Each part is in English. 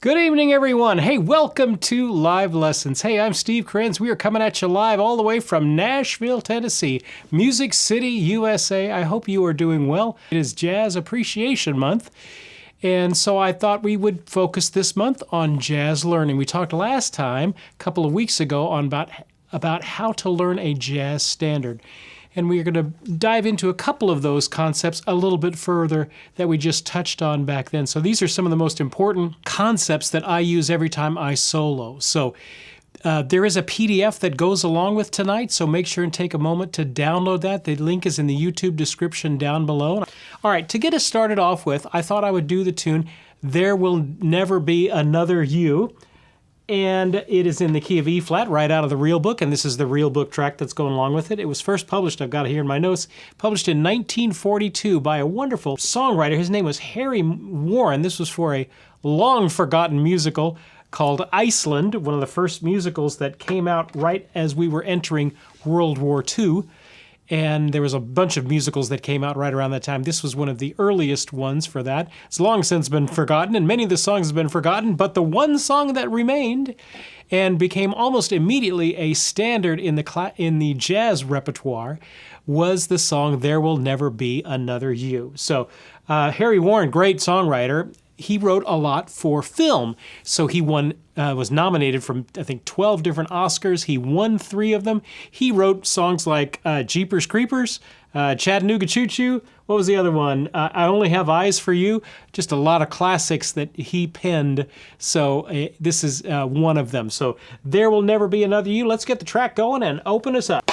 Good evening, everyone. Hey, welcome to Live Lessons. Hey, I'm Steve Krenz. We are coming at you live all the way from Nashville, Tennessee, Music City, USA. I hope you are doing well. It is Jazz Appreciation Month, and so I thought we would focus this month on jazz learning. We talked last time, a couple of weeks ago, on about how to learn a jazz standard. And we are going to dive into a couple of those concepts a little bit further that we just touched on back then. So these are some of the most important concepts that I use every time I solo. So there is a PDF that goes along with tonight, so make sure and take a moment to download that. The link is in the YouTube description down below. All right, to get us started off with, I thought I would do the tune, There Will Never Be Another You. And it is in the key of E flat, right out of the real book, and this is the real book track that's going along with it. It was first published, I've got it here in my notes, published in 1942 by a wonderful songwriter. His name was Harry Warren. This was for a long-forgotten musical called Iceland, one of the first musicals that came out right as we were entering World War II. And there was a bunch of musicals that came out right around that time. This was one of the earliest ones for that. It's long since been forgotten, and many of the songs have been forgotten, but the one song that remained and became almost immediately a standard in the jazz repertoire was the song There Will Never Be Another You. So Harry Warren, great songwriter, he wrote a lot for film. So he was nominated for, I think, 12 different Oscars. He won 3 of them. He wrote songs like Jeepers Creepers, Chattanooga Choo Choo. What was the other one? I Only Have Eyes for You. Just a lot of classics that he penned. So this is one of them. So There Will Never Be Another You. Let's get the track going and open us up.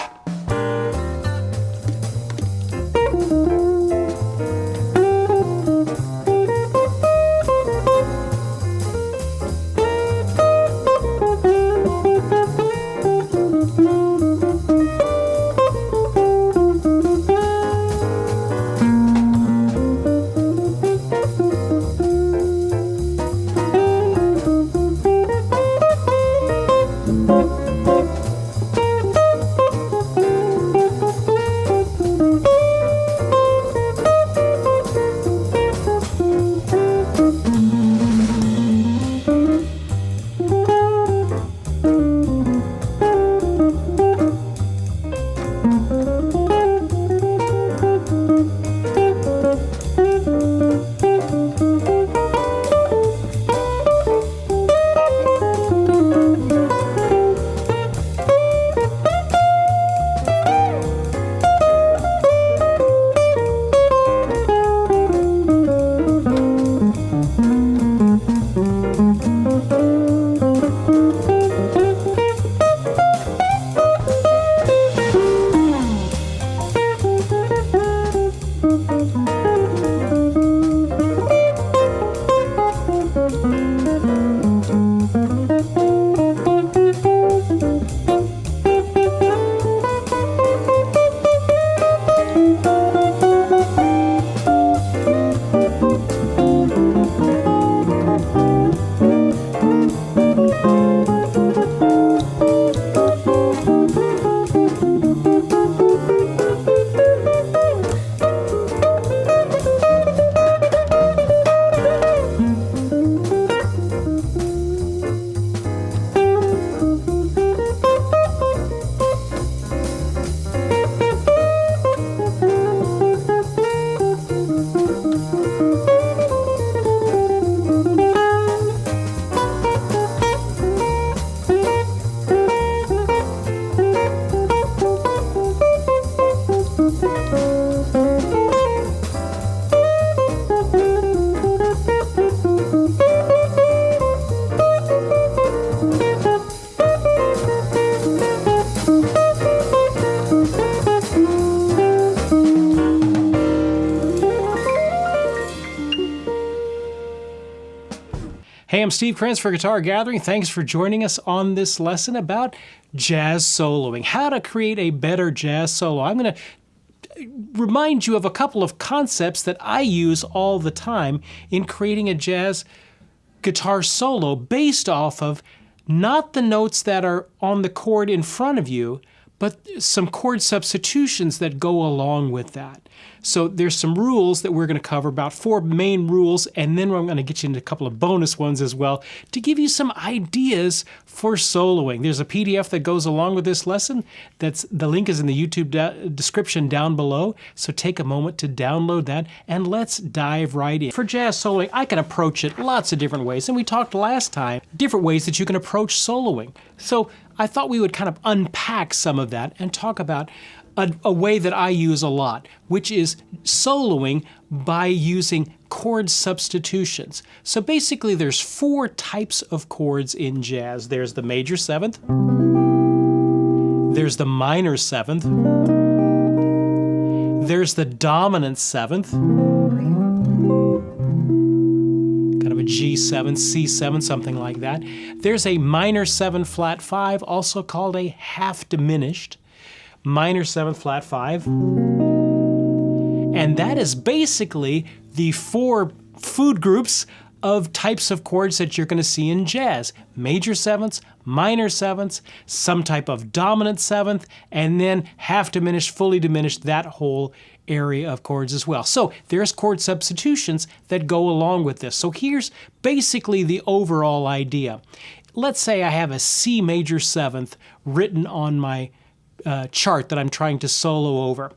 Hey, I'm Steve Krenz for Guitar Gathering. Thanks for joining us on this lesson about jazz soloing, how to create a better jazz solo. I'm going to remind you of a couple of concepts that I use all the time in creating a jazz guitar solo based off of not the notes that are on the chord in front of you, but some chord substitutions that go along with that. So there's some rules that we're going to cover, about 4 main rules, and then I'm going to get you into a couple of bonus ones as well to give you some ideas for soloing. There's a PDF that goes along with this lesson. The link is in the YouTube description down below, so take a moment to download that, and let's dive right in. For jazz soloing, I can approach it lots of different ways, and we talked last time, different ways that you can approach soloing. So I thought we would kind of unpack some of that and talk about a way that I use a lot, which is soloing by using chord substitutions. So basically there's 4 types of chords in jazz. There's the major 7th, there's the minor 7th, there's the dominant 7th, kind of a G7, C7, something like that. There's a minor 7 flat 5, also called a half diminished, minor 7 flat 5, and that is basically the 4 food groups of types of chords that you're going to see in jazz. Major 7ths, minor 7ths, some type of dominant 7th, and then half diminished, fully diminished, that whole area of chords as well. So there's chord substitutions that go along with this. So here's basically the overall idea. Let's say I have a C major 7th written on my chart that I'm trying to solo over.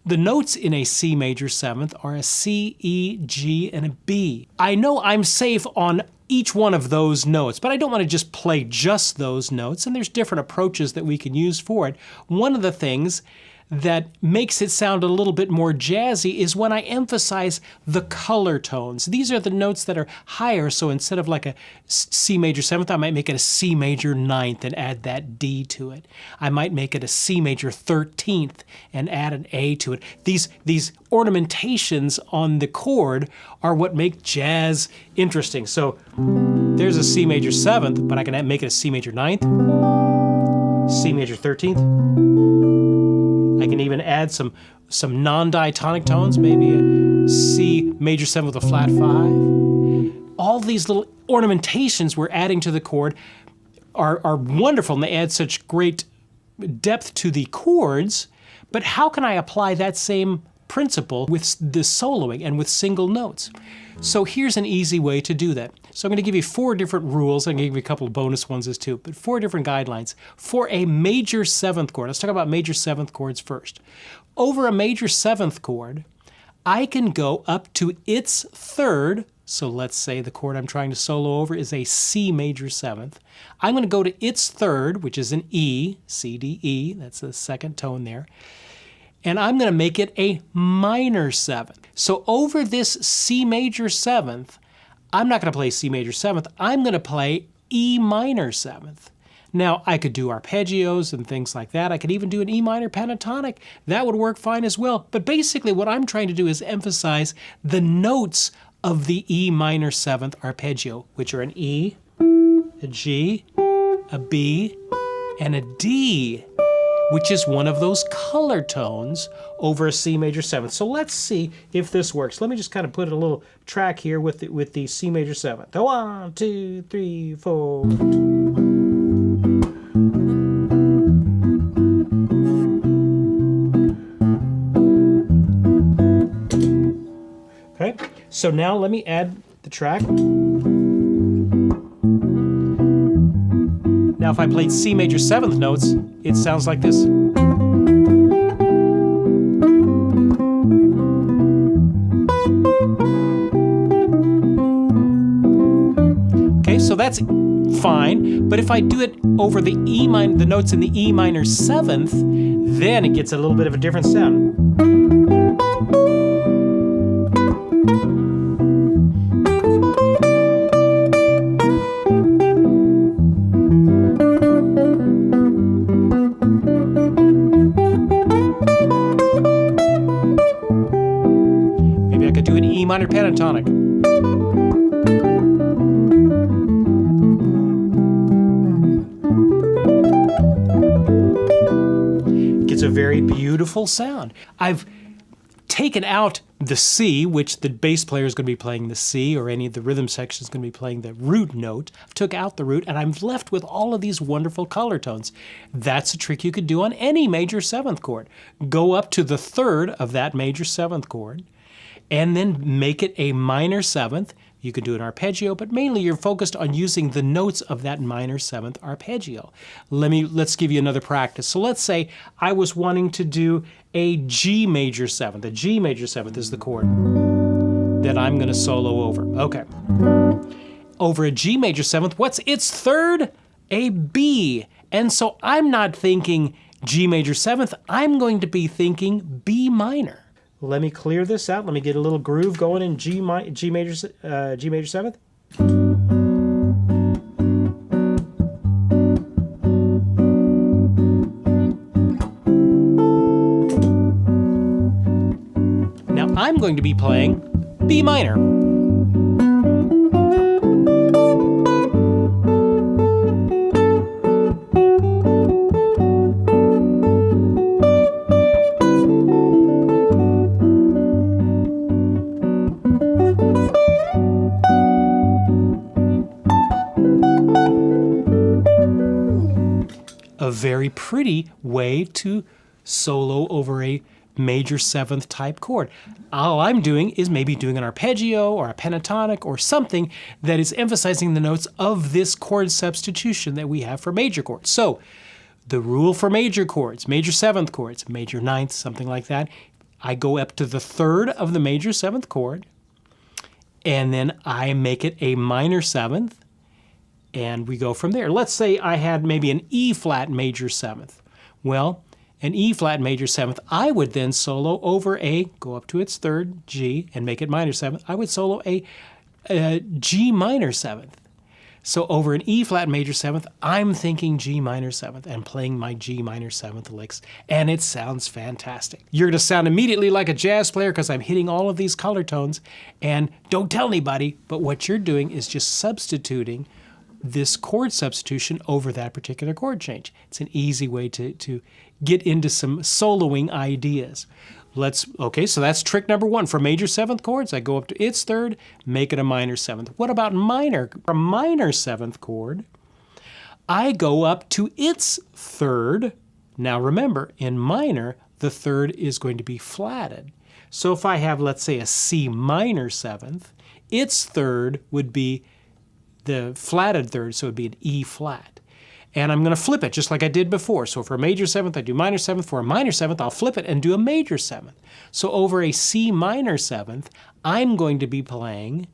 The notes in a C major 7th are a C, E, G, and a B. I know I'm safe on each one of those notes, but I don't want to just play just those notes, and there's different approaches that we can use for it. One of the things that makes it sound a little bit more jazzy is when I emphasize the color tones. These are the notes that are higher, so instead of like a C major 7th, I might make it a C major 9th and add that D to it. I might make it a C major 13th and add an A to it. These ornamentations on the chord are what make jazz interesting. So there's a C major 7th, but I can make it a C major 9th, C major 13th. I can even add some non-diatonic tones, maybe a C major 7 with a flat 5. All these little ornamentations we're adding to the chord are wonderful, and they add such great depth to the chords, but how can I apply that same principle with the soloing and with single notes? So here's an easy way to do that. So I'm going to give you 4 different rules. I'm going to give you a couple of bonus ones as too, but 4 different guidelines for a major 7th chord. Let's talk about major 7th chords first. Over a major 7th chord, I can go up to its 3rd. So let's say the chord I'm trying to solo over is a C major 7th. I'm going to go to its 3rd, which is an E, C, D, E. That's the 2nd tone there. And I'm going to make it a minor 7th. So over this C major 7th, I'm not going to play C major 7th, I'm going to play E minor 7th. Now, I could do arpeggios and things like that. I could even do an E minor pentatonic. That would work fine as well. But basically what I'm trying to do is emphasize the notes of the E minor 7th arpeggio, which are an E, a G, a B, and a D, which is one of those color tones over a C major 7th. So let's see if this works. Let me just kind of put a little track here with the C major 7th. 1, 2, 3, 4. Okay, so now let me add the track. Now if I played C major 7th notes, it sounds like this. Okay, so that's fine, but if I do it over the E minor, the notes in the E minor 7th, then it gets a little bit of a different sound. E minor pentatonic. Gets a very beautiful sound. I've taken out the C, which the bass player is going to be playing the C, or any of the rhythm section is going to be playing the root note. I took out the root, and I'm left with all of these wonderful color tones. That's a trick you could do on any major seventh chord. Go up to the third of that major seventh chord, and then make it a minor seventh. You could do an arpeggio, but mainly you're focused on using the notes of that minor seventh arpeggio. Let's give you another practice. So let's say I was wanting to do a G major seventh. A G major seventh is the chord that I'm going to solo over. Okay. Over a G major seventh, what's its third? A B. And so I'm not thinking G major seventh, I'm going to be thinking B minor. Let me clear this out. Let me get a little groove going in G major seventh. Now I'm going to be playing B minor. A very pretty way to solo over a major seventh type chord. All I'm doing is maybe doing an arpeggio or a pentatonic or something that is emphasizing the notes of this chord substitution that we have for major chords. So the rule for major chords, major seventh chords, major ninth, something like that, I go up to the third of the major seventh chord, and then I make it a minor seventh, and we go from there. Let's say I had maybe an E flat major seventh. Well, an E flat major seventh, I would then solo over a, go up to its third, G, and make it minor seventh. I would solo a G minor seventh. So over an E flat major seventh, I'm thinking G minor seventh and playing my G minor seventh licks, and it sounds fantastic. You're going to sound immediately like a jazz player because I'm hitting all of these color tones, and don't tell anybody, but what you're doing is just substituting this chord substitution over that particular chord change. It's an easy way to get into some soloing ideas. Okay, so that's trick number one. For major seventh chords, I go up to its third, make it a minor seventh. What about minor? For a minor seventh chord, I go up to its third. Now remember, in minor, the third is going to be flatted. So if I have, let's say, a C minor seventh, its third would be the flatted third, so it would be an E flat. And I'm going to flip it just like I did before. So for a major seventh, I do minor seventh. For a minor seventh, I'll flip it and do a major seventh. So over a C minor seventh, I'm going to be playing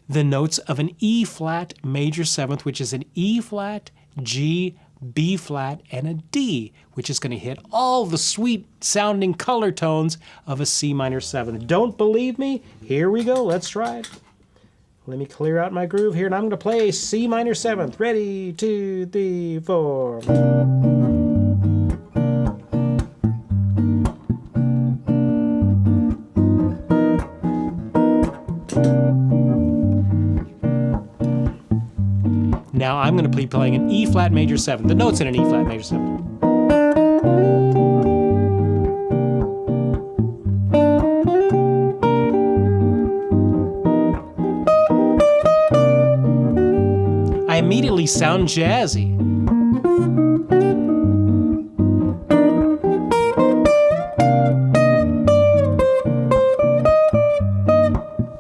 the notes of an E flat major seventh, which is an E flat, G, B flat, and a D, which is going to hit all the sweet sounding color tones of a C minor seventh. Don't believe me? Here we go. Let's try it. Let me clear out my groove here, and I'm going to play C minor seventh. Ready, 2, 3, 4. Now I'm going to be playing an E flat major seventh. The notes in an E flat major seventh. I immediately sound jazzy.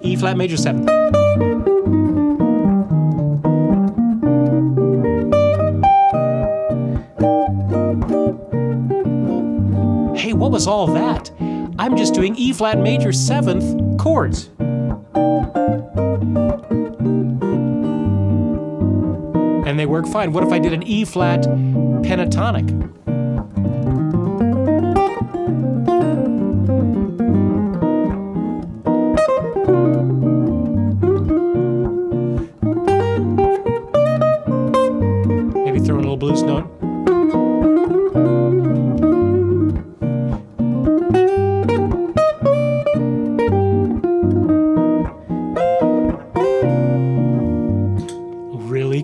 E flat major seventh. Hey, what was all that? I'm just doing E flat major seventh chords. And they work fine. What if I did an E flat pentatonic? Maybe throw in a little blues note.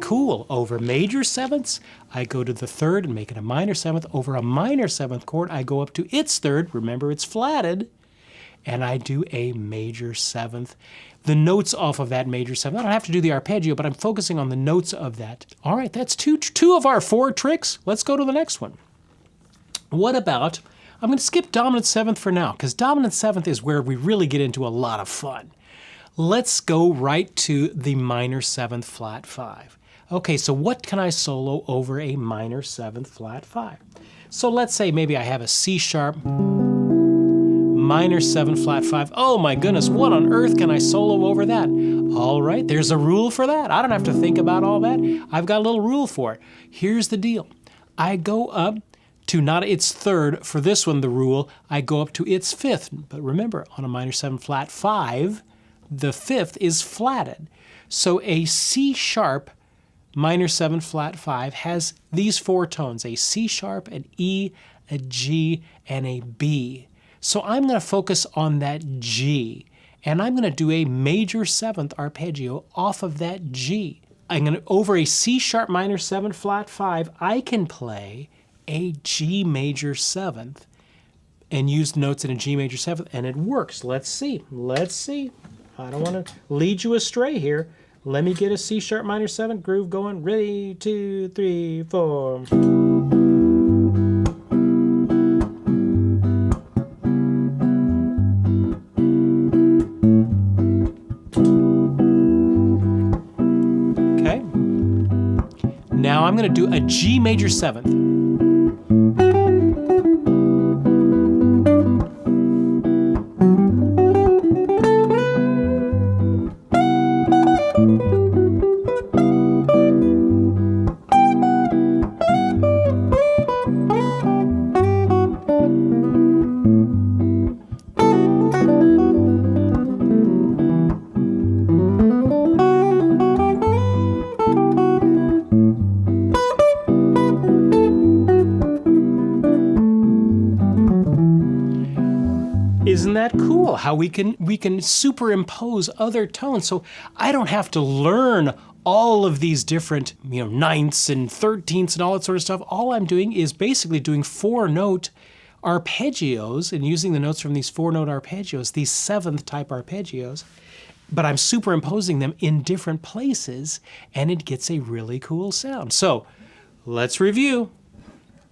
Cool. Over major sevenths, I go to the third and make it a minor seventh. Over a minor seventh chord, I go up to its third. Remember, it's flatted. and I do a major 7th. The notes off of that major 7th. I don't have to do the arpeggio, but I'm focusing on the notes of that. All right, that's two of our 4 tricks. Let's go to the next one. What about, I'm going to skip dominant 7th for now, because dominant 7th is where we really get into a lot of fun. Let's go right to the minor 7th flat 5. Okay, so what can I solo over a minor 7th flat 5? So let's say maybe I have a C sharp, minor 7 flat 5. Oh my goodness, what on earth can I solo over that? All right, there's a rule for that. I don't have to think about all that. I've got a little rule for it. Here's the deal. I go up to not its 3rd. For this one, the rule, I go up to its 5th. But remember, on a minor 7 flat 5, the 5th is flatted. So a C sharp minor 7 flat 5 has these 4 tones, a C sharp, an E, a G, and a B. So I'm going to focus on that G, and I'm going to do a major 7th arpeggio off of that G. I'm going to, over a C sharp minor 7 flat 5, I can play a G major 7th and use notes in a G major 7th, and it works. Let's see. Let's see. I don't want to lead you astray here. Let me get a C sharp minor 7 groove going. Ready, 2, 3, 4. Okay. Now I'm going to do a G major 7th. Isn't that cool how we can superimpose other tones? So I don't have to learn all of these different, ninths and 13ths and all that sort of stuff. All I'm doing is basically doing 4-note arpeggios and using the notes from these 4-note arpeggios, these 7th type arpeggios, but I'm superimposing them in different places, and it gets a really cool sound. So let's review.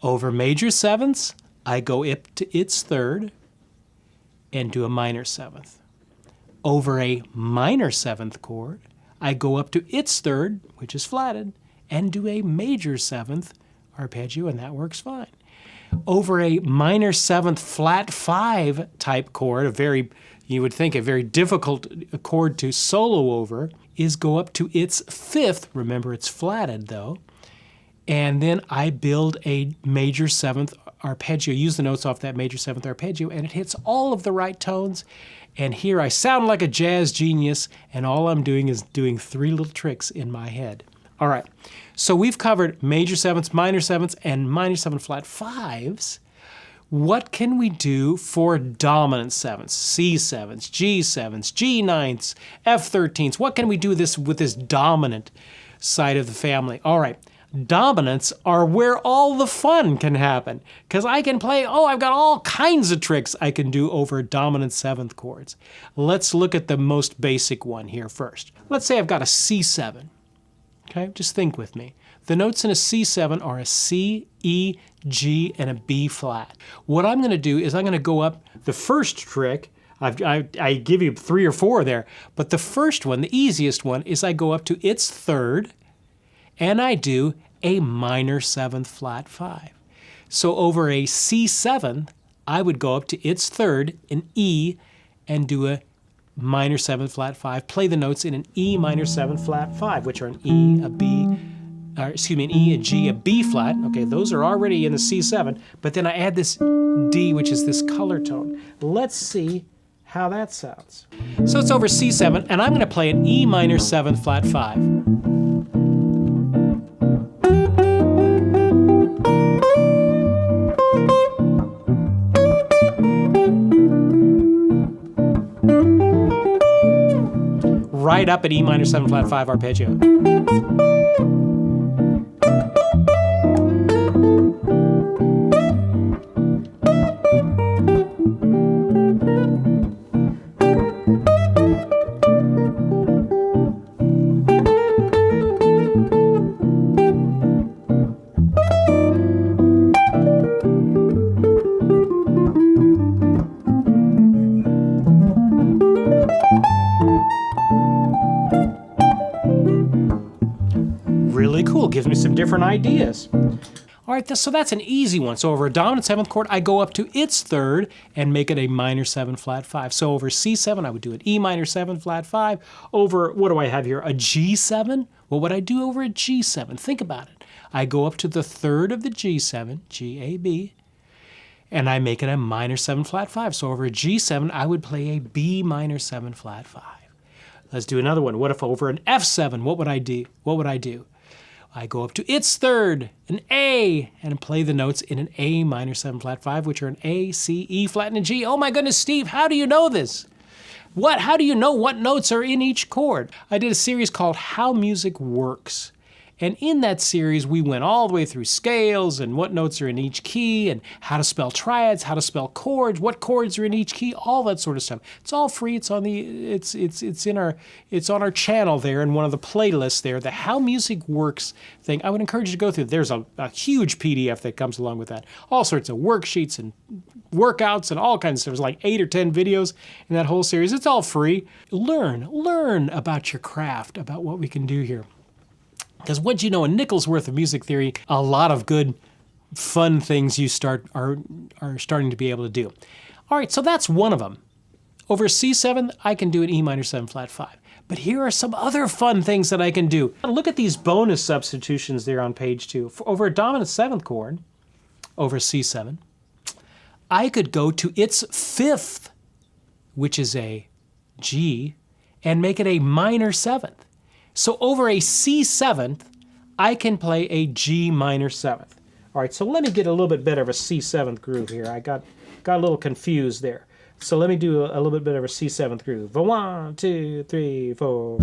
Over major 7ths, I go up to its 3rd and do a minor 7th. Over a minor 7th chord, I go up to its 3rd, which is flatted, and do a major 7th arpeggio, and that works fine. Over a minor 7th flat 5 type chord, you would think a very difficult chord to solo over, is go up to its 5th, remember it's flatted though, and then I build a major 7th arpeggio, use the notes off that major 7th arpeggio, and it hits all of the right tones. And here I sound like a jazz genius, and all I'm doing is doing 3 little tricks in my head. All right, so we've covered major 7ths, minor 7ths, and minor 7 flat 5s. What can we do for dominant 7ths, C7s, G7s, G9ths, F13s? What can we do with this dominant side of the family? All right. Dominants are where all the fun can happen, because I can play, I've got all kinds of tricks I can do over dominant 7th chords. Let's look at the most basic one here first. Let's say I've got a C7. Okay, just think with me. The notes in a C7 are a C, E, G, and a B flat. What I'm going to do is I'm going to go up the first trick. I give you 3 or 4 there, but the first one, the easiest one, is I go up to its 3rd, and I do a minor 7th flat 5. So over a C7, I would go up to its 3rd, an E, and do a minor 7th flat 5, play the notes in an E minor 7th flat 5, which are an E, a B, an E, a G, a B flat. Okay, those are already in the C7, but then I add this D, which is this color tone. Let's see how that sounds. So it's over C7, and I'm going to play an E minor 7th flat 5. Right up at E minor 7 flat 5 arpeggio. cool, gives me some different ideas. All right, so that's an easy one. So over a dominant 7th chord, I go up to its 3rd and make it a minor 7 flat 5. So over C7, I would do an E minor 7 flat 5. Over, what do I have here, a G7? What would I do over a G7? Think about it. I go up to the 3rd of the G7, G, A, B, and I make it a minor 7 flat 5. So over a G7, I would play a B minor 7 flat 5. Let's do another one. What if over an F7, what would I do? I go up to its 3rd, an A, and play the notes in an A minor 7 flat 5, which are an A, C, E flat, and a G. Oh my goodness, Steve, how do you know this? How do you know what notes are in each chord? I did a series called How Music Works. And in that series, we went all the way through scales and what notes are in each key and how to spell triads, how to spell chords, what chords are in each key, all that sort of stuff. It's all free. It's on our channel there in one of the playlists there, the How Music Works thing. I would encourage you to go through. There's a huge PDF that comes along with that. All sorts of worksheets and workouts and all kinds of stuff. There's like 8 or 10 videos in that whole series. It's all free. Learn about your craft, about what we can do here. Because what you know, a nickel's worth of music theory, a lot of good, fun things you are starting to be able to do. All right, so that's one of them. Over C7, I can do an E minor 7 flat 5. But here are some other fun things that I can do. Look at these bonus substitutions there on page 2. Over a dominant 7th chord, over C7, I could go to its 5th, which is a G, and make it a minor 7th. So over a C7th, I can play a G minor 7th. All right, so let me get a little bit better of a C7th groove here. I got a little confused there. So let me do a little bit better of a C7th groove. 1, 2, 3, 4.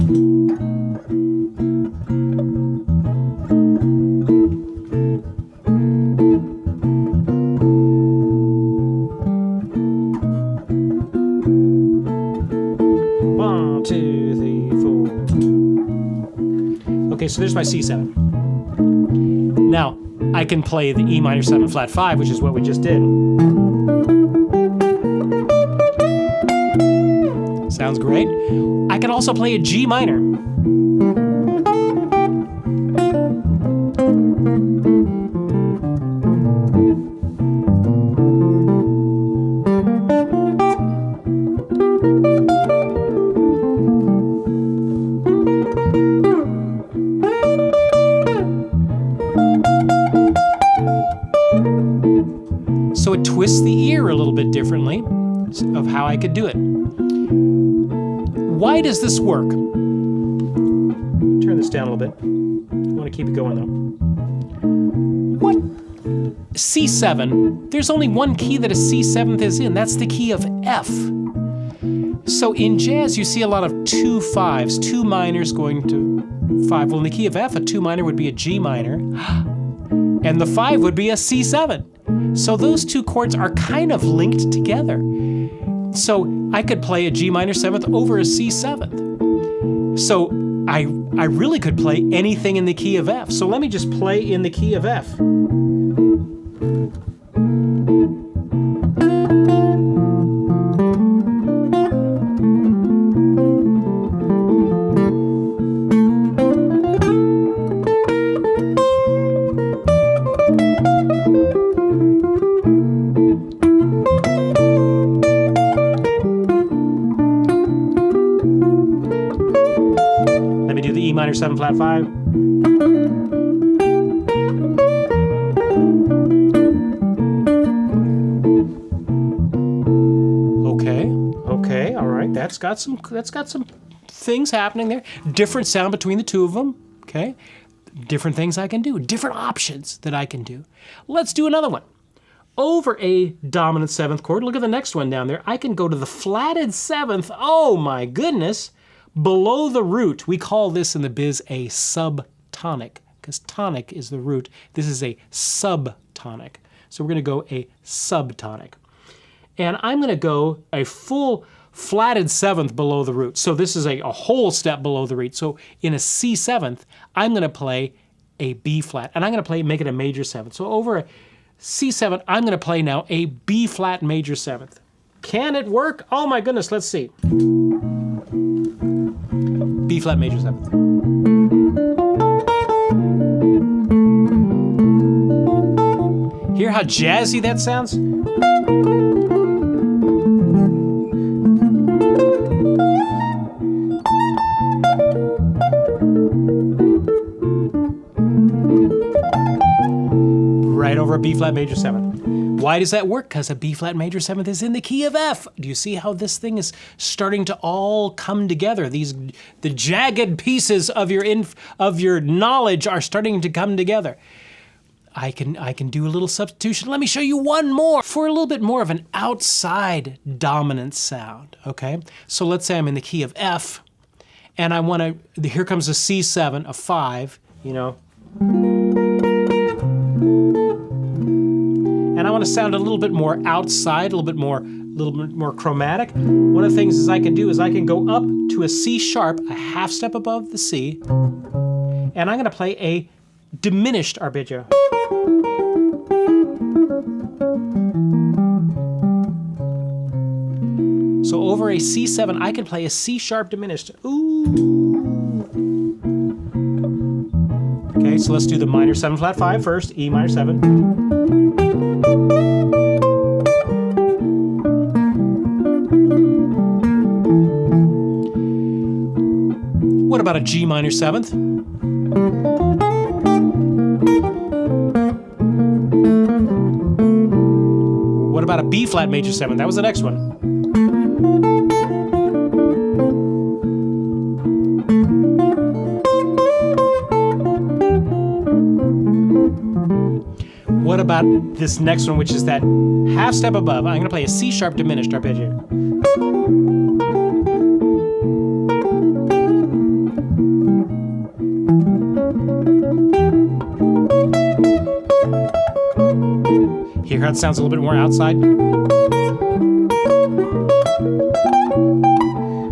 Okay, so there's my C7. Now, I can play the E minor 7 flat 5, which is what we just did. Sounds great. I can also play a G minor. So it twists the ear a little bit differently of how I could do it. Why does this work? Turn this down a little bit. I want to keep it going though. What? C7, there's only one key that a C7th is in. That's the key of F. So in jazz, you see a lot of 2 5s, 2 minors going to 5. Well, in the key of F, a 2 minor would be a G minor, and the 5 would be a C7. So those two chords are kind of linked together. So I could play a G minor 7th over a C7th. So I really could play anything in the key of F. So let me just play in the key of F. E minor 7 flat 5. Okay, all right. That's got some things happening there. Different sound between the two of them. Okay, different things I can do. Different options that I can do. Let's do another one. Over a dominant 7th chord. Look at the next one down there. I can go to the flatted 7th. Oh my goodness. Below the root, we call this in the biz a subtonic, because tonic is the root. This is a subtonic. So we're going to go a subtonic. And I'm going to go a full flatted 7th below the root. So this is a whole step below the root. So in a C7th, I'm going to play a B flat, and I'm going to make it a major 7th. So over a C7, I'm going to play now a B flat major 7th. Can it work? Oh my goodness, let's see. B flat major 7th. Hear how jazzy that sounds? Right over a B flat major 7. Why does that work? Because a B flat major 7th is in the key of F. Do you see how this thing is starting to all come together? The jagged pieces of your knowledge are starting to come together. I can do a little substitution. Let me show you one more for a little bit more of an outside dominant sound, okay? So let's say I'm in the key of F, and I want to, here comes a C7, a 5, you know. And I want to sound a little bit more outside, a little bit more chromatic. One of the things is I can do is I can go up to a C sharp, a half step above the C, and I'm going to play a diminished arpeggio. So over a C7, I can play a C sharp diminished. Ooh. Okay, so let's do the minor 7 flat 5 first, E minor 7. What about a G minor 7th? What about a B flat major 7th? That was the next one. What about this next one, which is that half step above? I'm going to play a C sharp diminished arpeggio. Hear how it sounds a little bit more outside?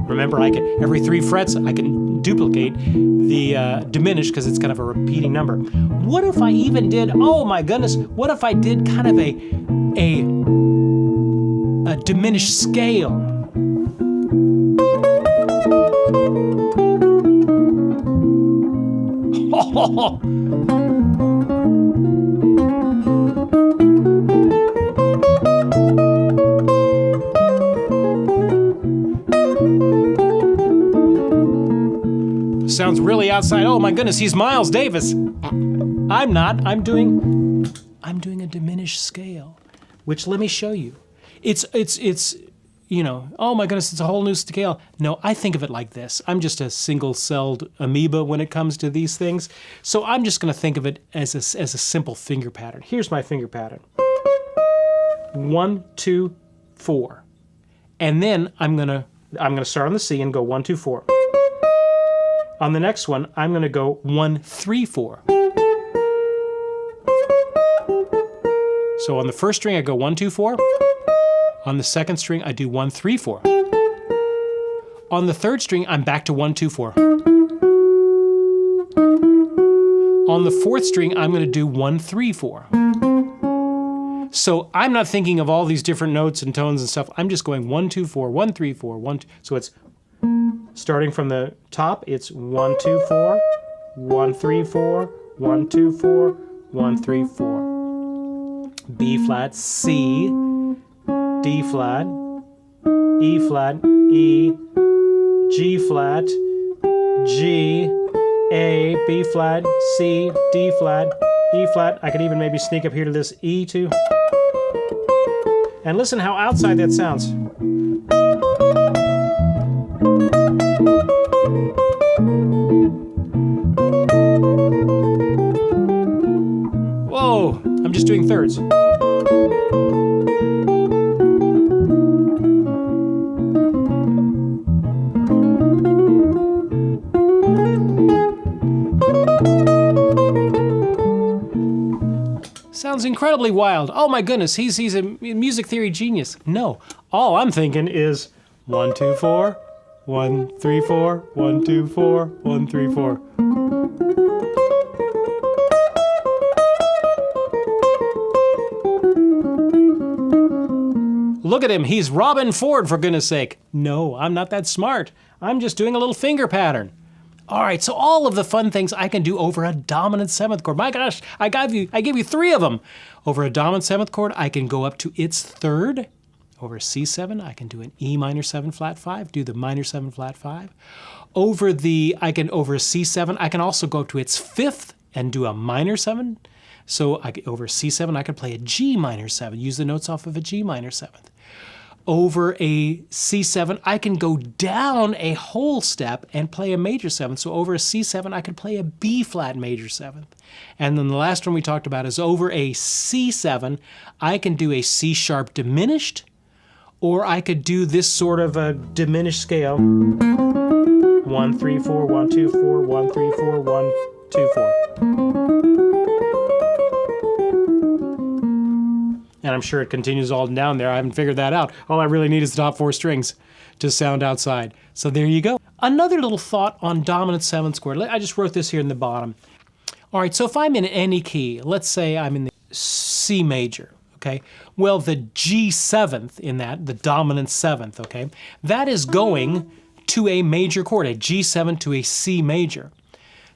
Remember, every 3 frets, I can duplicate the diminished because it's kind of a repeating number. What if I even did, oh my goodness, what if I did kind of a diminished scale? Sounds really outside. Oh my goodness, he's Miles Davis. I'm not. I'm doing a diminished scale, which let me show you. It's you know, oh my goodness, it's a whole new scale. No, I think of it like this. I'm just a single-celled amoeba when it comes to these things. So I'm just going to think of it as a simple finger pattern. Here's my finger pattern. 1, 2, 4. And then I'm going to start on the C and go 1, 2, 4. On the next one, I'm going to go 1, 3, 4. So on the first string, I go 1, 2, 4. On the second string, I do 1, 3, 4. On the third string, I'm back to 1, 2, 4. On the fourth string, I'm going to do 1, 3, 4. So I'm not thinking of all these different notes and tones and stuff. I'm just going 1, 2, 4, 1, 3, 4, 1, 2. So it's starting from the top, it's 1, 2, 4, 1, 3, 4, 1, 2, 4, 1, 3, 4. B flat, C, D flat, E flat, E, G flat, G, A, B flat, C, D flat, E flat. I could even maybe sneak up here to this E too. And listen how outside that sounds. Whoa, I'm just doing thirds. Sounds incredibly wild. Oh my goodness, he's a music theory genius. No, all I'm thinking is 1, 2, 4, 1, 3, 4, 1, 2, 4, 1, 3, 4. Look at him, he's Robin Ford, for goodness sake. No, I'm not that smart. I'm just doing a little finger pattern. All right, so all of the fun things I can do over a dominant 7th chord. My gosh, I gave you 3 of them. Over a dominant 7th chord, I can go up to its 3rd. Over C7, I can do an E minor 7 flat 5, do the minor 7 flat 5. Over a C7, I can also go up to its 5th and do a minor 7. So over C7, I could play a G minor 7, use the notes off of a G minor 7th. Over a C7, I can go down a whole step and play a major 7th. So over a C7, I could play a B flat major 7th. And then the last one we talked about is over a C7, I can do a C sharp diminished, or I could do this sort of a diminished scale. 1, 3, 4, 1, 2, 4, 1, 3, 4, 1, 2, 4. And I'm sure it continues all down there. I haven't figured that out. All I really need is the top 4 strings to sound outside. So there you go. Another little thought on dominant 7th chord. I just wrote this here in the bottom. All right, so if I'm in any key, let's say I'm in the C major, okay? Well, the G7th in that, the dominant 7th, okay? That is going to a major chord, a G7 to a C major.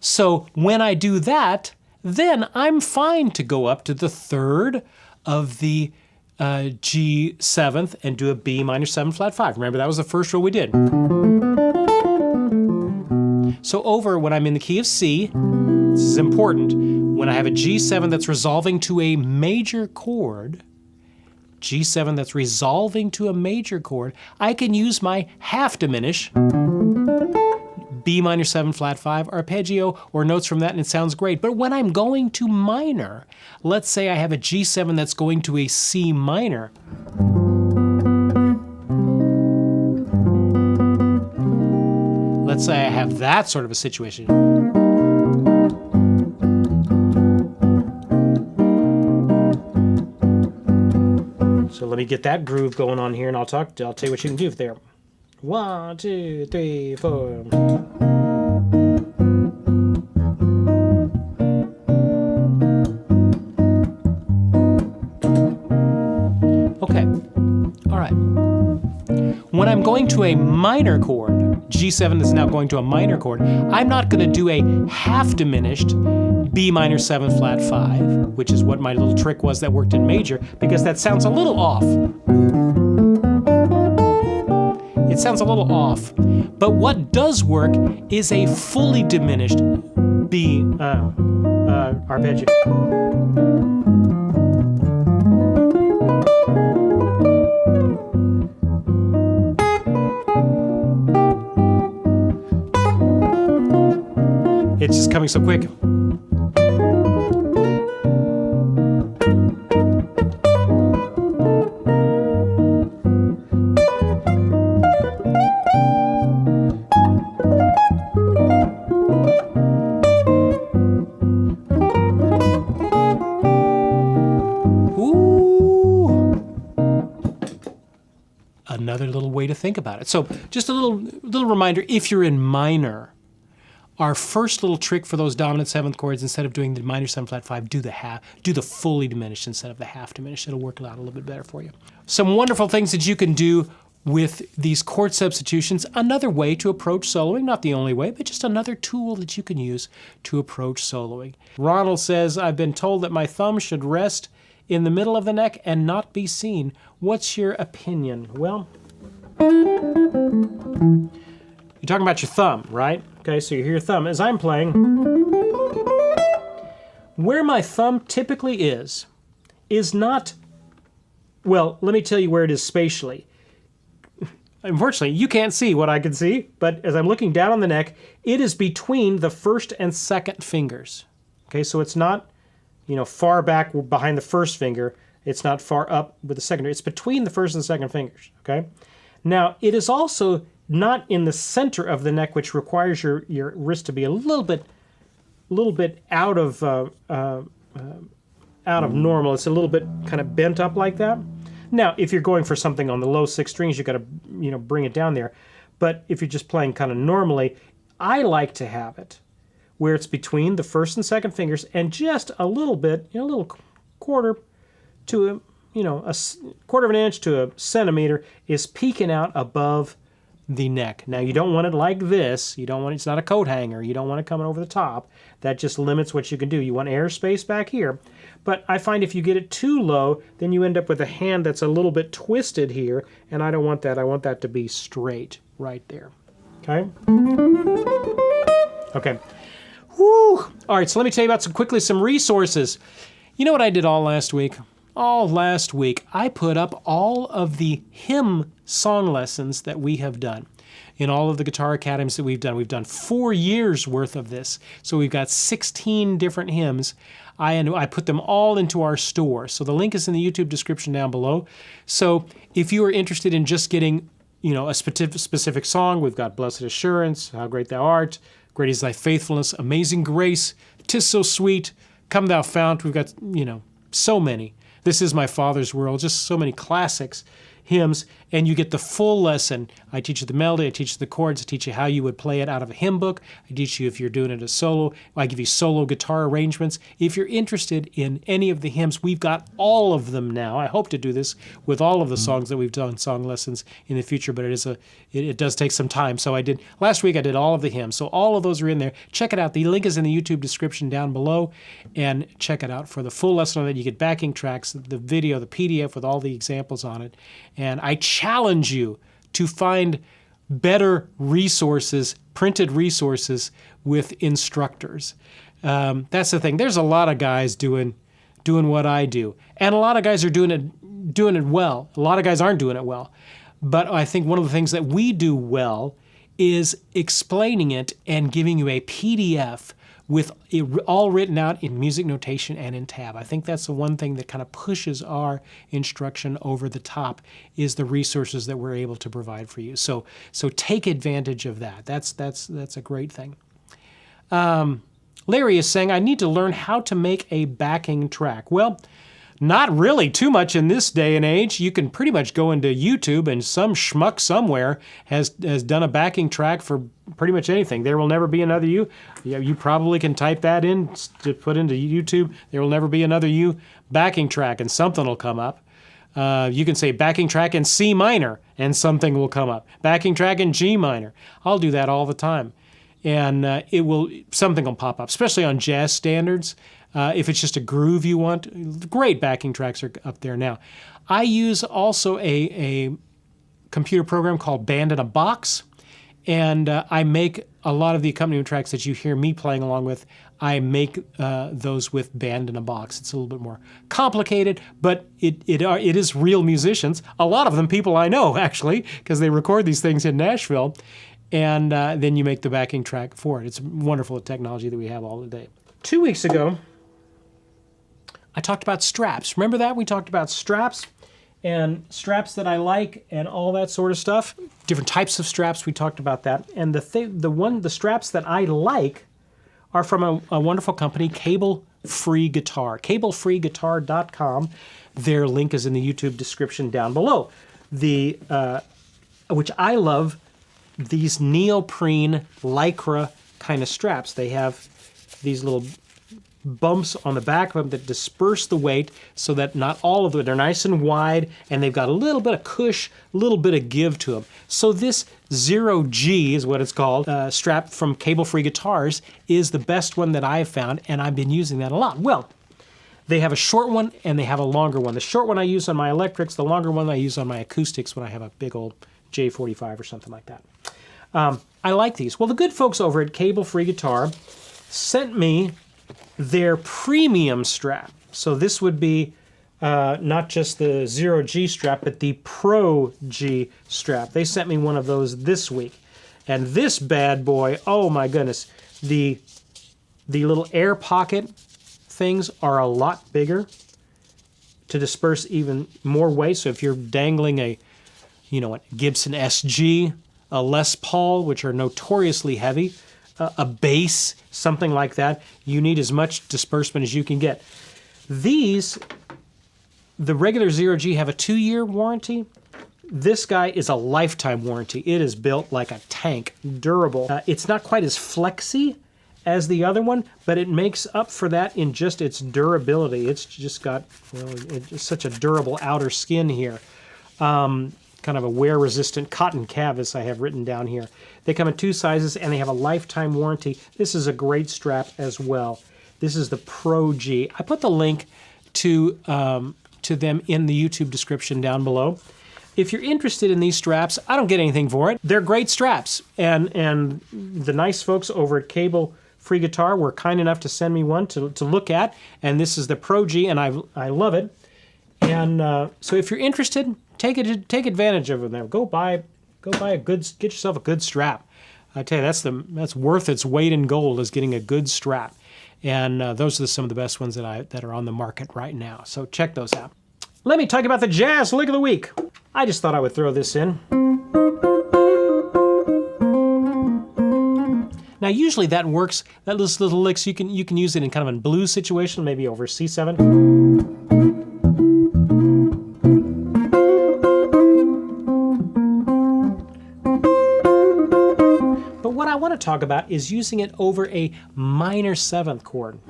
So when I do that, then I'm fine to go up to the 3rd of the G7th and do a B minor 7 flat 5. Remember, that was the first rule we did. So over when I'm in the key of C, this is important, when I have a G7 that's resolving to a major chord, G7 that's resolving to a major chord, I can use my half diminish, B minor 7 flat 5 arpeggio or notes from that, and it sounds great. But when I'm going to minor, let's say I have a G7 that's going to a C minor. Let's say I have that sort of a situation. So let me get that groove going on here, and I'll tell you what you can do there. 1, 2, 3, 4. Okay, all right. When I'm going to a minor chord, G7 is now going to a minor chord, I'm not going to do a half diminished B minor 7 flat 5, which is what my little trick was that worked in major, because that sounds a little off. It sounds a little off. But what does work is a fully diminished B arpeggio. It's just coming so quick. Another little way to think about it. So just a little reminder, if you're in minor, our first little trick for those dominant 7th chords, instead of doing the minor 7 flat 5, do the fully diminished instead of the half diminished. It'll work out a little bit better for you. Some wonderful things that you can do with these chord substitutions. Another way to approach soloing, not the only way, but just another tool that you can use to approach soloing. Ronald says, I've been told that my thumb should rest in the middle of the neck and not be seen. What's your opinion? Well, you're talking about your thumb, right? Okay, so you hear your thumb. As I'm playing, where my thumb typically is not, well, let me tell you where it is spatially. Unfortunately, you can't see what I can see, but as I'm looking down on the neck, it is between the 1st and 2nd fingers. Okay, so it's not, far back behind the 1st finger. It's not far up with the 2nd. It's between the 1st and 2nd fingers, okay? Now, it is also not in the center of the neck, which requires your wrist to be a little bit out of normal. It's a little bit kind of bent up like that. Now, if you're going for something on the low 6 strings, you got to bring it down there. But if you're just playing kind of normally, I like to have it where it's between the 1st and 2nd fingers, and just a little bit, a little quarter to a quarter of an inch to a centimeter is peeking out above the neck. Now you don't want it like this. You don't want it's not a coat hanger. You don't want it coming over the top. That just limits what you can do. You want airspace back here. But I find if you get it too low, then you end up with a hand that's a little bit twisted here, and I don't want that. I want that to be straight right there. Okay? Okay. Whew. All right, so let me tell you about some resources. You know what I did all last week? All last week, I put up all of the hymn song lessons that we have done in all of the guitar academies that we've done. We've done 4 years worth of this. So we've got 16 different hymns. I put them all into our store. So the link is in the YouTube description down below. So if you are interested in just getting, a specific song, we've got Blessed Assurance, How Great Thou Art, Great is Thy Faithfulness, Amazing Grace, 'Tis So Sweet, Come Thou Fount. We've got, so many. This Is My Father's World, just so many classics, hymns, and you get the full lesson. I teach you the melody, I teach you the chords, I teach you how you would play it out of a hymn book, I teach you if you're doing it a solo, I give you solo guitar arrangements. If you're interested in any of the hymns, we've got all of them now. I hope to do this with all of the songs that we've done song lessons in the future, but it does take some time. So last week I did all of the hymns, so all of those are in there. Check it out. The link is in the YouTube description down below, and check it out for the full lesson on it. You get backing tracks, the video, the PDF with all the examples on it. And I challenge you to find better resources, printed resources with instructors. That's the thing. There's a lot of guys doing what I do, and a lot of guys are doing it well. A lot of guys aren't doing it well. But I think one of the things that we do well is explaining it and giving you a PDF with it all written out in music notation and in tab. I think that's the one thing that kind of pushes our instruction over the top, is the resources that we're able to provide for you. So take advantage of that. That's a great thing. Larry is saying, I need to learn how to make a backing track. Well, not really too much in this day and age. You can pretty much go into YouTube and some schmuck somewhere has done a backing track for pretty much anything. There Will Never Be Another You. Yeah, you probably can type that in to put into YouTube. There Will Never Be Another You backing track, and something will come up. You can say backing track in C minor and something will come up. Backing track in G minor. I'll do that all the time. And something will pop up, especially on jazz standards. If it's just a groove you want, great backing tracks are up there now. I use also a computer program called Band in a Box, and I make a lot of the accompaniment tracks that you hear me playing along with. I make those with Band in a Box. It's a little bit more complicated, but it is real musicians. A lot of them people I know, actually, because they record these things in Nashville, and then you make the backing track for it. It's wonderful technology that we have all the day. 2 weeks ago, I talked about straps. Remember that? We talked about straps and straps that I like and all that sort of stuff. Different types of straps, we talked about that. And the straps that I like are from a wonderful company, Cable Free Guitar. CableFreeGuitar.com. Their link is in the YouTube description down below. Which I love, these neoprene lycra kind of straps. They have these little bumps on the back of them that disperse the weight so that not all of them, they're nice and wide, and they've got a little bit of cush, a little bit of give to them. So this 0G is what it's called, strap from Cable Free Guitars is the best one that I've found, and I've been using that a lot. Well, they have a short one and they have a longer one. The short one I use on my electrics, the longer one I use on my acoustics when I have a big old J45 or something like that. I like these. Well, the good folks over at Cable Free Guitar sent me their premium strap. So this would be not just the 0G strap, but the Pro G strap. They sent me one of those this week. And this bad boy, oh my goodness, the little air pocket things are a lot bigger to disperse even more weight. So if you're dangling a Gibson SG, a Les Paul, which are notoriously heavy, a bass, something like that, you need as much disbursement as you can get. These, the regular 0G have a 2-year warranty. This guy is a lifetime warranty. It is built like a tank, durable. It's not quite as flexy as the other one, but it makes up for that in just its durability. It's just got, it's such a durable outer skin here. kind of a wear-resistant cotton canvas I have written down here. They come in 2 sizes, and they have a lifetime warranty. This is a great strap as well. This is the Pro G. I put the link to them in the YouTube description down below. If you're interested in these straps, I don't get anything for it. They're great straps, and the nice folks over at Cable Free Guitar were kind enough to send me one to look at, and this is the Pro G, and I love it. And so if you're interested, take advantage of them. Go buy get yourself a good strap. I tell you, that's worth its weight in gold, is getting a good strap. And those are some of the best ones that are on the market right now. So check those out. Let me talk about the Jazz Lick of the Week. I just thought I would throw this in. Now usually that works. Those little licks, you can use it in kind of a blues situation, maybe over C7. But what I want to talk about is using it over a minor 7th chord.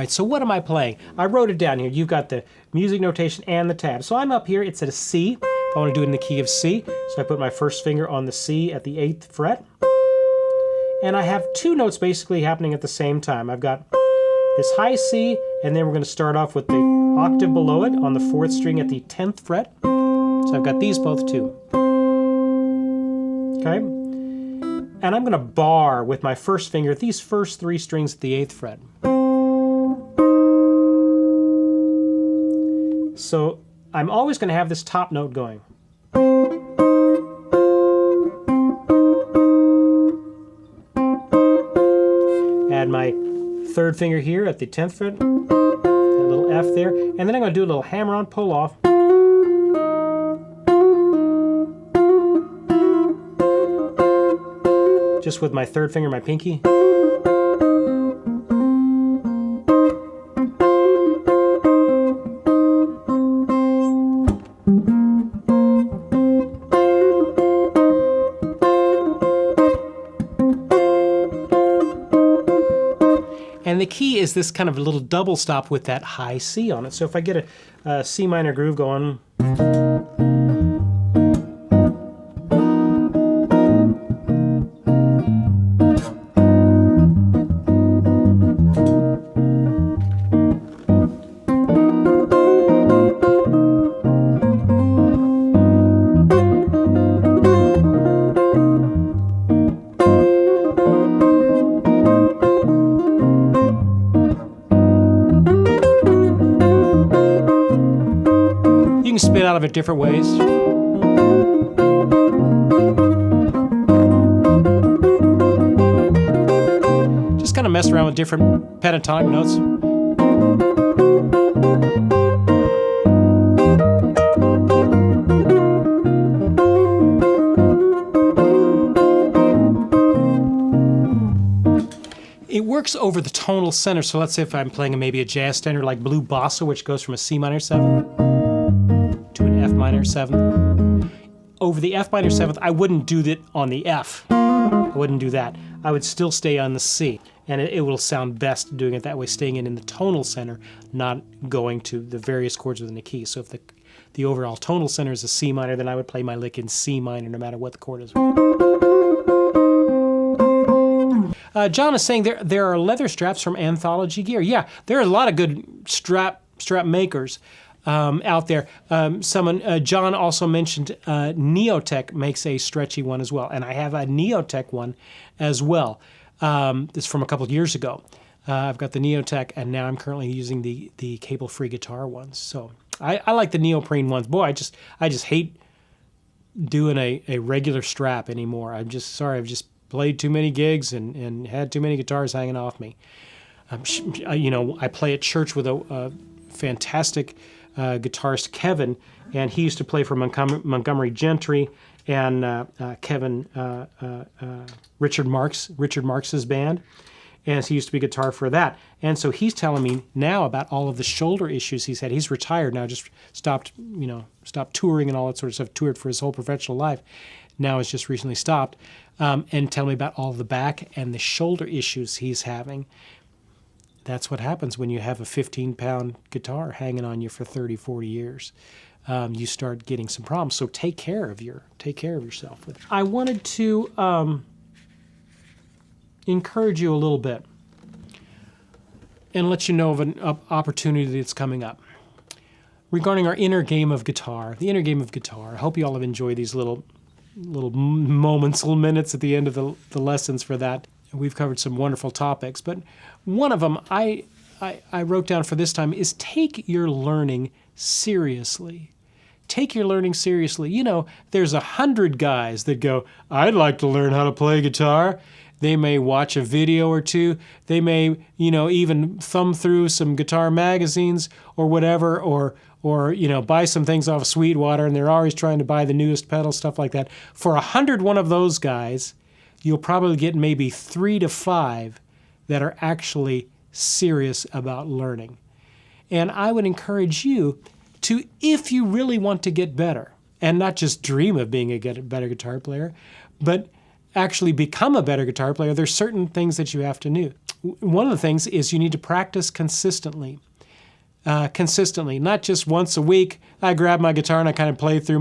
So what am I playing? I wrote it down here. You've got the music notation and the tab. So I'm up here, it's at a C. If I want to do it in the key of C, so I put my first finger on the C at the 8th fret. And I have 2 notes basically happening at the same time. I've got this high C, and then we're going to start off with the octave below it on the 4th string at the 10th fret. So I've got these both too. Okay? And I'm going to bar with my first finger these first 3 strings at the 8th fret. So I'm always going to have this top note going. Add my 3rd finger here at the 10th fret, a little F there, and then I'm going to do a little hammer-on pull-off. Just with my 3rd finger, my pinky. And the key is this kind of little double stop with that high C on it. So if I get a C minor groove going, you can spin out of it different ways. Just kind of mess around with different pentatonic notes. It works over the tonal center, so let's say if I'm playing maybe a jazz standard like Blue Bossa, which goes from a C minor 7th to an F minor 7th. Over the F minor 7th, I wouldn't do that on the F. I wouldn't do that. I would still stay on the C, and it will sound best doing it that way, staying in the tonal center, not going to the various chords within the key. So if the overall tonal center is a C minor, then I would play my lick in C minor no matter what the chord is. John is saying there are leather straps from Anthology Gear. Yeah, there are a lot of good strap makers out there. John also mentioned Neotech makes a stretchy one as well, and I have a Neotech one as well. This is from a couple of years ago. I've got the Neotech, and now I'm currently using the cable-free guitar ones. So I like the neoprene ones. Boy, I just hate doing a regular strap anymore. I'm just sorry. I've just played too many gigs and had too many guitars hanging off me. You know, I play at church with a fantastic guitarist, Kevin, and he used to play for Montgomery Gentry and Richard Marx's band. and he used to be guitar for that. And so he's telling me now about all of the shoulder issues he's had. He's retired now, just stopped touring and all that sort of stuff, toured for his whole professional life. Now has just recently stopped, and telling me about all the back and the shoulder issues he's having. That's what happens when you have a 15-pound guitar hanging on you for 30, 40 years. You start getting some problems. So take care of yourself. I wanted to encourage you a little bit and let you know of an opportunity that's coming up regarding our inner game of guitar. The inner game of guitar. I hope you all have enjoyed these little moments, little minutes at the end of the lessons for that. We've covered some wonderful topics, but one of them I wrote down for this time is take your learning seriously. Take your learning seriously. You know, there's 100 guys that go, I'd like to learn how to play guitar. They may watch a video or two. They may, even thumb through some guitar magazines or whatever, or buy some things off of Sweetwater, and they're always trying to buy the newest pedal, stuff like that. For 101 of those guys, you'll probably get maybe 3 to 5 that are actually serious about learning. And I would encourage you to, if you really want to get better, and not just dream of being a better guitar player, but actually become a better guitar player, there's certain things that you have to do. One of the things is you need to practice consistently. Not just once a week. I grab my guitar and I kind of play through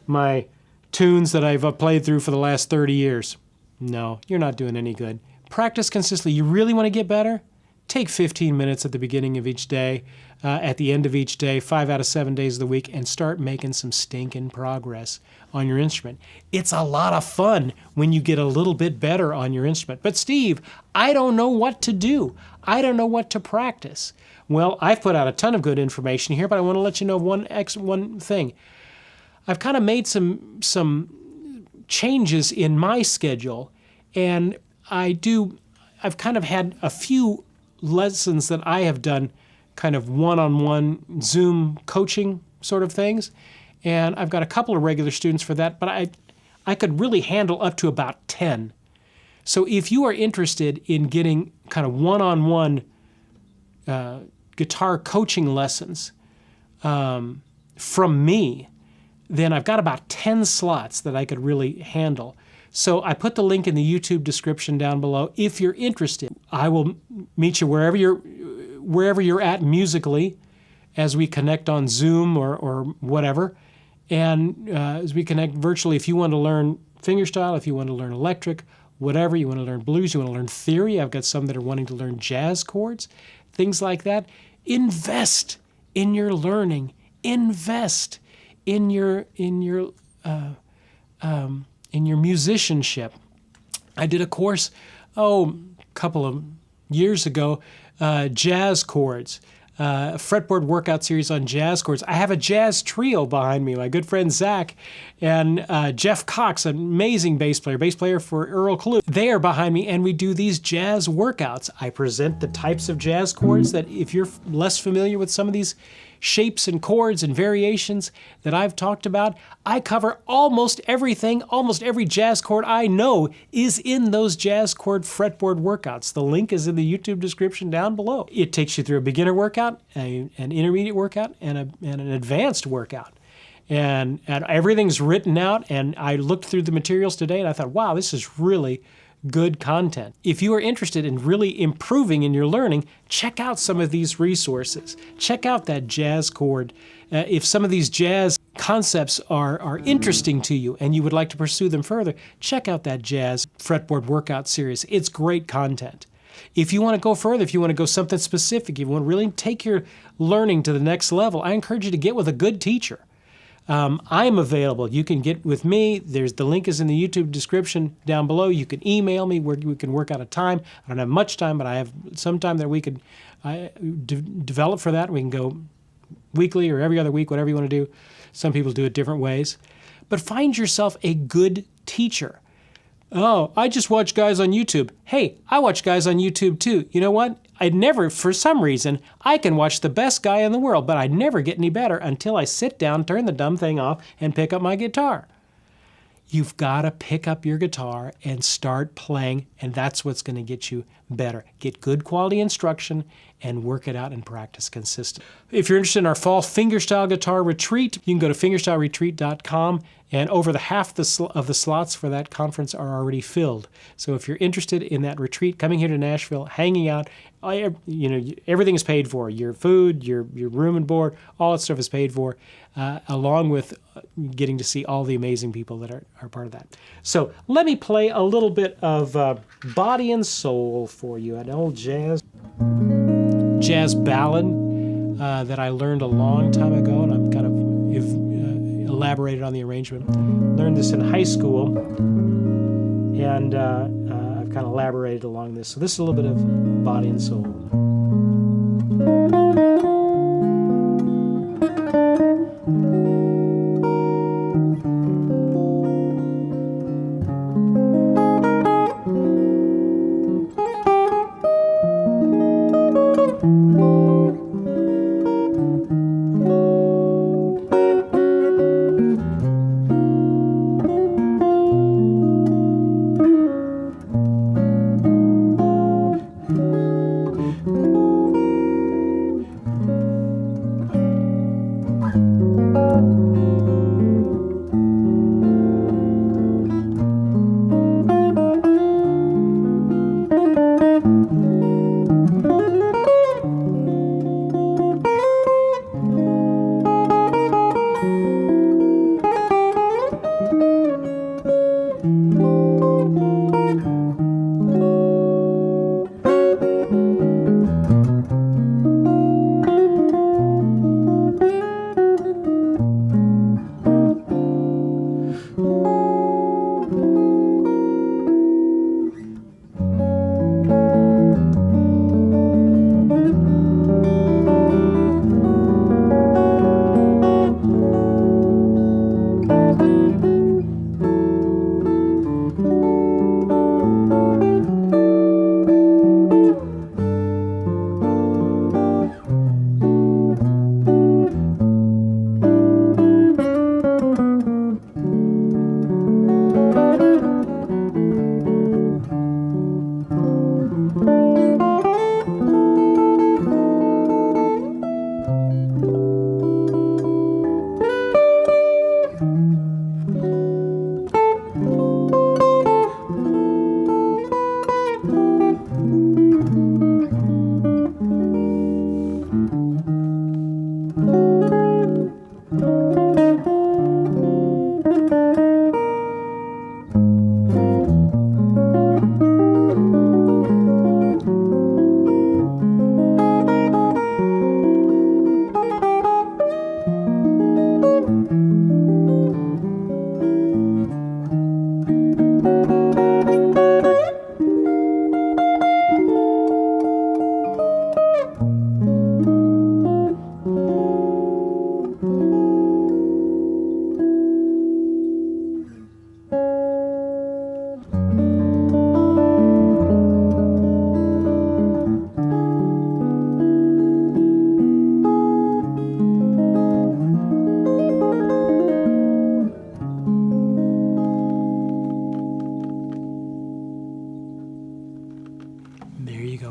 my tunes that I've played through for the last 30 years. No, you're not doing any good. Practice consistently. You really want to get better? Take 15 minutes at the beginning of each day, at the end of each day, 5 out of 7 days of the week, and start making some stinking progress on your instrument. It's a lot of fun when you get a little bit better on your instrument. But Steve, I don't know what to do. I don't know what to practice. Well, I've put out a ton of good information here, but I want to let you know one thing. I've kind of made some changes in my schedule, and I've kind of had a few lessons that I have done kind of one-on-one Zoom coaching sort of things, and I've got a couple of regular students for that, but I could really handle up to about 10. So if you are interested in getting kind of one-on-one guitar coaching lessons from me, then I've got about 10 slots that I could really handle. So I put the link in the YouTube description down below. If you're interested, I will meet you wherever you're at musically, as we connect on Zoom or whatever, and as we connect virtually. If you want to learn fingerstyle, if you want to learn electric, whatever, you want to learn blues, you want to learn theory. I've got some that are wanting to learn jazz chords, things like that. Invest in your learning. Invest in your musicianship. I did a course, a couple of years ago, jazz chords, fretboard workout series on jazz chords. I have a jazz trio behind me, my good friend Zach and Jeff Cox, an amazing bass player for Earl Klugh. They are behind me, and we do these jazz workouts. I present the types of jazz chords that, if you're less familiar with some of these shapes and chords and variations that I've talked about, I cover almost everything. Almost every jazz chord I know is in those jazz chord fretboard workouts. The link is in the YouTube description down below. It takes you through a beginner workout, an intermediate workout, and an advanced workout. And everything's written out, and I looked through the materials today and I thought, wow, this is really good content. If you are interested in really improving in your learning, check out some of these resources. Check out that jazz chord. If some of these jazz concepts are interesting to you and you would like to pursue them further, check out that jazz fretboard workout series. It's great content. If you want to go further, if you want to go something specific, if you want to really take your learning to the next level, I encourage you to get with a good teacher. I'm available. You can get with me. The link is in the YouTube description down below. You can email me where we can work out a time. I don't have much time, but I have some time that we could develop for that. We can go weekly or every other week, whatever you want to do. Some people do it different ways. But find yourself a good teacher. Oh, I just watch guys on YouTube. Hey, I watch guys on YouTube too. You know what? For some reason, I can watch the best guy in the world, but I never get any better until I sit down, turn the dumb thing off, and pick up my guitar. You've got to pick up your guitar and start playing, and that's what's going to get you better. Get good quality instruction and work it out and practice consistently. If you're interested in our fall fingerstyle guitar retreat, you can go to fingerstyleretreat.com, and over the half of the slots for that conference are already filled. So if you're interested in that retreat, coming here to Nashville, hanging out, everything is paid for. Your food, your room and board, all that stuff is paid for, along with getting to see all the amazing people that are part of that. So let me play a little bit of Body and Soul for you, an old jazz ballad that I learned a long time ago, and I'm kind of elaborated on the arrangement. Learned this in high school, and I've kind of elaborated along this. So this is a little bit of Body and Soul.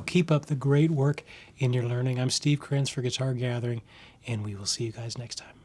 Keep up the great work in your learning. I'm Steve Krenz for Guitar Gathering, and we will see you guys next time.